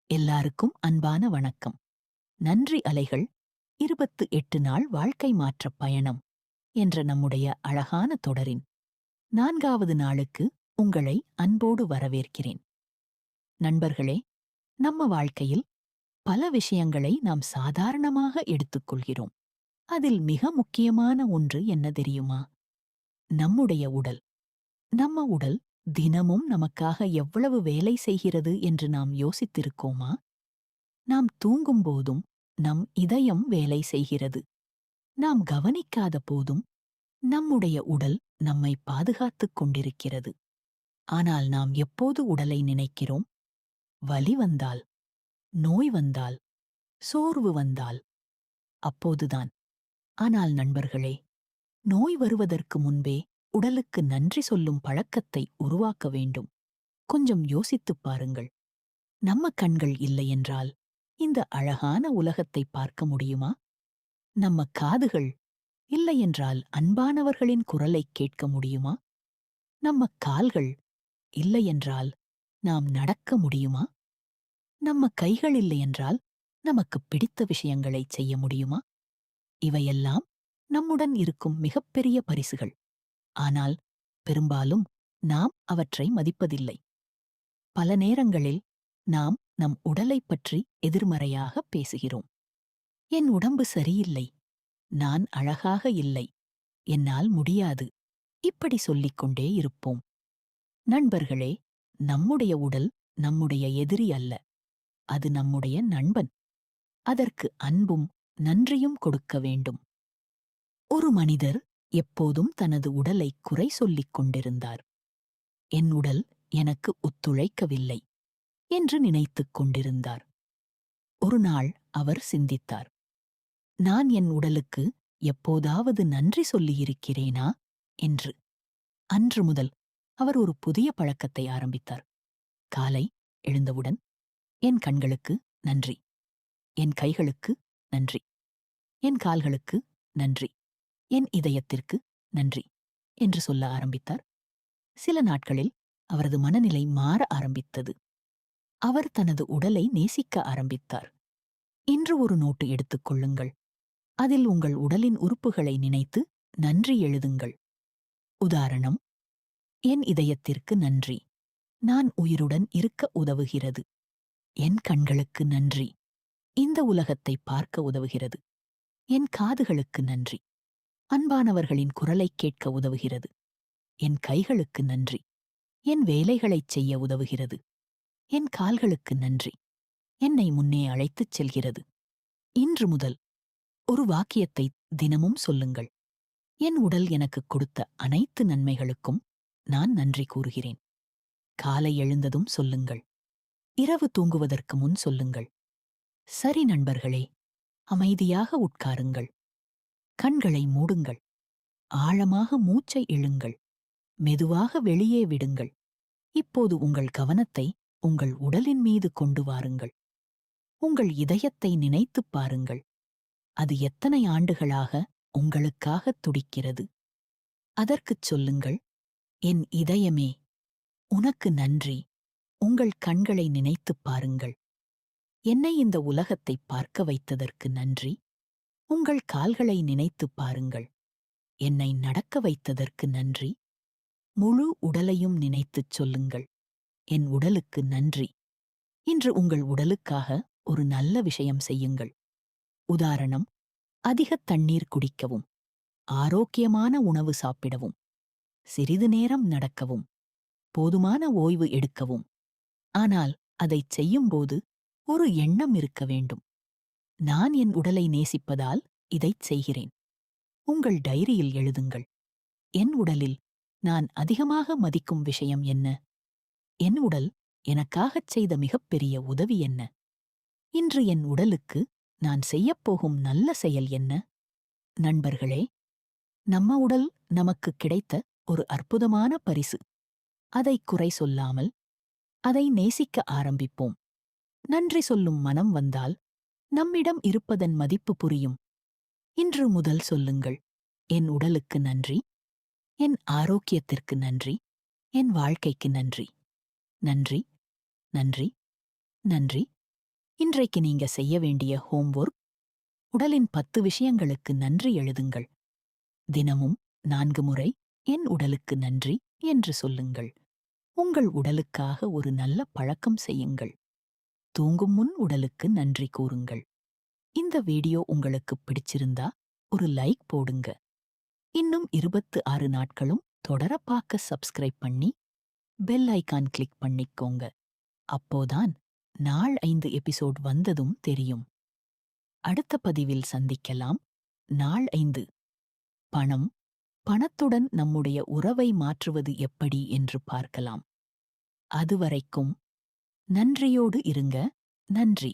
எல்லாருக்கும் அன்பான வணக்கம். நன்றி அலைகள் 28 நாள் வாழ்க்கை மாற்றப் பயணம் என்ற நம்முடைய அழகான தொடரின் 4வது நாளுக்கு உங்களை அன்போடு வரவேற்கிறேன். நண்பர்களே, நம்ம வாழ்க்கையில் பல விஷயங்களை நாம் சாதாரணமாக எடுத்துக்கொள்கிறோம். அதில் மிக முக்கியமான ஒன்று என்ன தெரியுமா? நம்முடைய உடல். நம்ம உடல் தினமும் நமக்காக எவ்வளவு வேலை செய்கிறது என்று நாம் யோசித்திருக்கோமா? நாம் தூங்கும்போதும் நம் இதயம் வேலை செய்கிறது. நாம் கவனிக்காத போதும் நம்முடைய உடல் நம்மை பாதுகாத்துக் கொண்டிருக்கிறது. ஆனால் நாம் எப்போது உடலை நினைக்கிறோம்? வலி வந்தால், நோய் வந்தால், சோர்வு வந்தால், அப்போதுதான். ஆனால் நண்பர்களே, நோய் வருவதற்கு முன்பே உடலுக்கு நன்றி சொல்லும் பழக்கத்தை உருவாக்க வேண்டும். கொஞ்சம் யோசித்துப் பாருங்கள். நம்ம கண்கள் இல்லையென்றால் இந்த அழகான உலகத்தை பார்க்க முடியுமா? நம்ம காதுகள் இல்லையென்றால் அன்பானவர்களின் குரலைக் கேட்க முடியுமா? நம்ம கால்கள் இல்லையென்றால் நாம் நடக்க முடியுமா? நம்ம கைகள் இல்லையென்றால் நமக்குப் பிடித்த விஷயங்களைச் செய்ய முடியுமா? இவையெல்லாம் நம்முடன் இருக்கும் மிகப்பெரிய பரிசுகள். ஆனால் பெரும்பாலும் நாம் அவற்றை மதிப்பதில்லை. பல நேரங்களில் நாம் நம் உடலைப் பற்றி எதிர்மறையாக பேசுகிறோம். என் உடம்பு சரியில்லை, நான் அழகாக இல்லை, என்னால் முடியாது, இப்படி சொல்லிக் கொண்டே இருப்போம். நண்பர்களே, நம்முடைய உடல் நம்முடைய எதிரி அல்ல, அது நம்முடைய நண்பன். அதற்கு அன்பும் நன்றியும் கொடுக்க வேண்டும். ஒரு மனிதர் எப்போதும் தனது உடலை குறை சொல்லிக் கொண்டிருந்தார். என் உடல் எனக்கு ஒத்துழைக்கவில்லை என்று நினைத்துக் கொண்டிருந்தார். ஒரு நாள் அவர் சிந்தித்தார். நான் என் உடலுக்கு எப்போதாவது நன்றி சொல்லியிருக்கிறேனா என்று. அன்று முதல் அவர் ஒரு புதிய பழக்கத்தை ஆரம்பித்தார். காலை எழுந்தவுடன் என் கண்களுக்கு நன்றி, என் கைகளுக்கு நன்றி, என் கால்களுக்கு நன்றி, என் இதயத்திற்கு நன்றி என்று சொல்ல ஆரம்பித்தார். சில நாட்களில் அவரது மனநிலை மாற ஆரம்பித்தது. அவர் தனது உடலை நேசிக்க ஆரம்பித்தார். இன்று ஒரு நோட்டு எடுத்துக் கொள்ளுங்கள். அதில் உங்கள் உடலின் உறுப்புகளை நினைத்து நன்றி எழுதுங்கள். உதாரணம்: என் இதயத்திற்கு நன்றி, நான் உயிருடன் இருக்க உதவுகிறது. என் கண்களுக்கு நன்றி, இந்த உலகத்தை பார்க்க உதவுகிறது. என் காதுகளுக்கு நன்றி, அன்பானவர்களின் குரலைக் கேட்க உதவுகிறது. என் கைகளுக்கு நன்றி, என் வேலைகளைச் செய்ய உதவுகிறது. என் கால்களுக்கு நன்றி, என்னை முன்னே அழைத்துச் செல்கிறது. இன்று முதல் ஒரு வாக்கியத்தை தினமும் சொல்லுங்கள். என் உடல் எனக்குக் கொடுத்த அனைத்து நன்மைகளுக்கும் நான் நன்றி கூறுகிறேன். காலை எழுந்ததும் சொல்லுங்கள். இரவு தூங்குவதற்கு முன் சொல்லுங்கள். சரி நண்பர்களே, அமைதியாக உட்காருங்கள். கண்களை மூடுங்கள். ஆழமாக மூச்சை இழுங்கள். மெதுவாக வெளியே விடுங்கள். இப்போது உங்கள் கவனத்தை உங்கள் உடலின் மீது கொண்டு வாருங்கள். உங்கள் இதயத்தை நினைத்துப் பாருங்கள். அது எத்தனை ஆண்டுகளாக உங்களுக்காகத் துடிக்கிறது. அதற்குச் சொல்லுங்கள், என் இதயமே, உனக்கு நன்றி. உங்கள் கண்களை நினைத்துப் பாருங்கள். என்னை இந்த உலகத்தைப் பார்க்க வைத்ததற்கு நன்றி. உங்கள் கால்களை நினைத்துப் பாருங்கள். என்னை நடக்க வைத்ததற்கு நன்றி. முழு உடலையும் நினைத்துச் சொல்லுங்கள், என் உடலுக்கு நன்றி. இன்று உங்கள் உடலுக்காக ஒரு நல்ல விஷயம் செய்யுங்கள். உதாரணம்: அதிக தண்ணீர் குடிக்கவும், ஆரோக்கியமான உணவு சாப்பிடவும், சிறிது நேரம் நடக்கவும், போதுமான ஓய்வு எடுக்கவும். ஆனால் அதைச் செய்யும்போது ஒரு எண்ணம் இருக்க வேண்டும். நான் என் உடலை நேசிப்பதால் இதைச் செய்கிறேன். உங்கள் டைரியில் எழுதுங்கள். என் உடலில் நான் அதிகமாக மதிக்கும் விஷயம் என்ன? என் உடல் எனக்காகச் செய்த மிகப்பெரிய உதவி என்ன? இன்று என் உடலுக்கு நான் செய்யப்போகும் நல்ல செயல் என்ன? நண்பர்களே, நம்ம உடல் நமக்குக் கிடைத்த ஒரு அற்புதமான பரிசு. அதை குறை சொல்லாமல் அதை நேசிக்க ஆரம்பிப்போம். நன்றி சொல்லும் மனம் வந்தால் நம்மிடம் இருப்பதன் மதிப்பு புரியும். இன்று முதல் சொல்லுங்கள், என் உடலுக்கு நன்றி, என் ஆரோக்கியத்திற்கு நன்றி, என் வாழ்க்கைக்கு நன்றி. நன்றி, நன்றி, நன்றி, இன்றைக்கு நீங்க செய்ய வேண்டிய ஹோம்வொர்க், உடலின் 10 விஷயங்களுக்கு நன்றி எழுதுங்கள். தினமும் 4 முறை என் உடலுக்கு நன்றி என்று சொல்லுங்கள். உங்கள் உடலுக்காக ஒரு நல்ல பழக்கம் செய்யுங்கள். தூங்கும் முன் உடலுக்கு நன்றி கூறுங்கள். இந்த வீடியோ உங்களுக்கு பிடிச்சிருந்தா ஒரு லைக் போடுங்க. இன்னும் 26 நாட்களும் தொடர பார்க்க சப்ஸ்கிரைப் பண்ணி பெல் ஐகான் கிளிக் பண்ணிக்கோங்க. அப்போதான் நாள் 5 எபிசோட் வந்ததும் தெரியும். அடுத்த பதிவில் சந்திக்கலாம். நாள் 5. பணம், பணத்துடன் நம்முடைய உறவை மாற்றுவது எப்படி என்று பார்க்கலாம். அதுவரைக்கும் நன்றியோடு இருங்க. நன்றி.